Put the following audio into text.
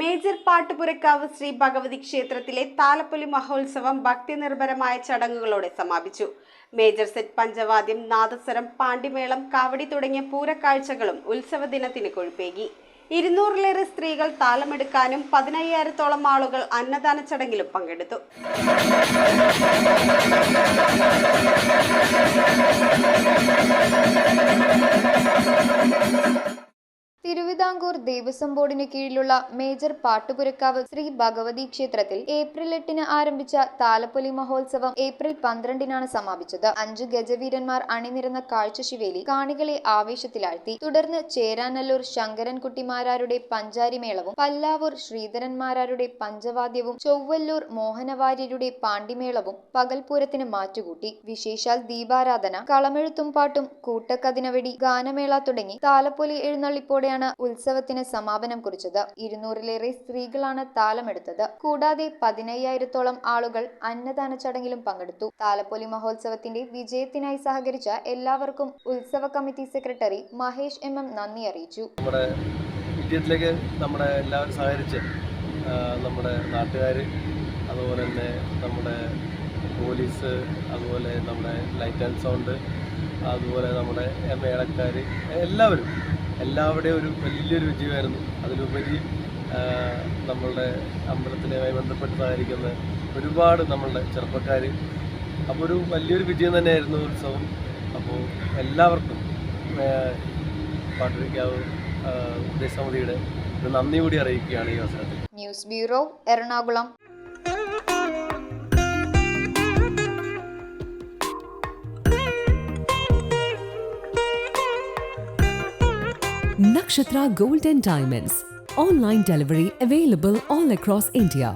Major Pattupurakkavu Shri Bhagavathi ക്ഷേത്രത്തിലെ താലപ്പൊലി മഹോത്സവം ഭക്തിനിർഭരമായ ചടങ്ങുകളോടെ സമാപിച്ചു. മേജർ സെറ്റ് പഞ്ചവാദ്യം, നാദസ്വരം, പാണ്ടിമേളം, കാവടി തുടങ്ങിയ പൂരക്കാഴ്ചകളും ഉത്സവ ദിനത്തിന് കൊഴുപ്പേകി. 200-ലേറെ സ്ത്രീകൾ താളമെടുക്കാനും 15,000-ഓളം ആളുകൾ അന്നദാന ചടങ്ങിലും പങ്കെടുത്തു. തിരുവിതാംകൂർ ദേവസ്വം ബോർഡിന് കീഴിലുള്ള മേജർ പാട്ടുപുരക്കാവ് ശ്രീ ഭഗവതി ക്ഷേത്രത്തിൽ ഏപ്രിൽ 8-ന് ആരംഭിച്ച താലപ്പൊലി മഹോത്സവം ഏപ്രിൽ 12-നാണ് സമാപിച്ചത്. 5 ഗജവീരന്മാർ അണിനിരന്ന കാഴ്ചശിവേലി കാണികളെ ആവേശത്തിലാഴ്ത്തി. തുടർന്ന് ചേരാനല്ലൂർ ശങ്കരൻകുട്ടിമാരാരുടെ പഞ്ചാരിമേളവും പല്ലാവൂർ ശ്രീധരന്മാരാരുടെ പഞ്ചവാദ്യവും ചൊവ്വല്ലൂർ മോഹനവാര്യരുടെ പാണ്ടിമേളവും പകൽപൂരത്തിന് മാറ്റുകൂട്ടി. വിശേഷാൽ ദീപാരാധന, കളമെഴുത്തും പാട്ടും, കൂട്ടക്കതിനവെടി, ഗാനമേള തുടങ്ങി താലപ്പൊലി എഴുന്നള്ളിപ്പോടെയാണ് ഉത്സവത്തിന് സമാപനം കുറിച്ചത്. 200-ലേറെ സ്ത്രീകളാണ് താലമെടുത്തത്. കൂടാതെ 15,000-ഓളം ആളുകൾ അന്നദാന ചടങ്ങിലും പങ്കെടുത്തു. താലപ്പൊലി മഹോത്സവത്തിന്റെ വിജയത്തിനായി സഹകരിച്ച എല്ലാവർക്കും ഉത്സവ കമ്മിറ്റി സെക്രട്ടറി മഹേഷ് MM നന്ദി അറിയിച്ചു. നമ്മുടെ വിജയത്തിലേക്ക് നമ്മുടെ എല്ലാവരും സഹകരിച്ച് നമ്മുടെ നാട്ടുകാർ, അതുപോലെ തന്നെ നമ്മുടെ പോലീസ്, അതുപോലെ നമ്മുടെ ലൈറ്റ് ആൻഡ് സൗണ്ട്, അതുപോലെ നമ്മുടെ മേളക്കാർ, എല്ലാവരുടെയും ഒരു വലിയൊരു വിജയമായിരുന്നു. അതിലുപരി നമ്മളുടെ അമ്പലത്തിനുമായി ബന്ധപ്പെട്ട് സഹകരിക്കുന്ന ഒരുപാട് നമ്മളുടെ ചെറുപ്പക്കാർ, അപ്പോൾ ഒരു വലിയൊരു വിജയം തന്നെയായിരുന്നു ഉത്സവം. അപ്പോൾ എല്ലാവർക്കും പാട്ടുപുരക്കാവ് ദേശസമിതിയുടെ ഒരു നന്ദി കൂടി അറിയിക്കുകയാണ് ഈ അവസരത്തിൽ. News bureau, Ernakulam. Nakshatra Gold and Diamonds. Online delivery available all across India.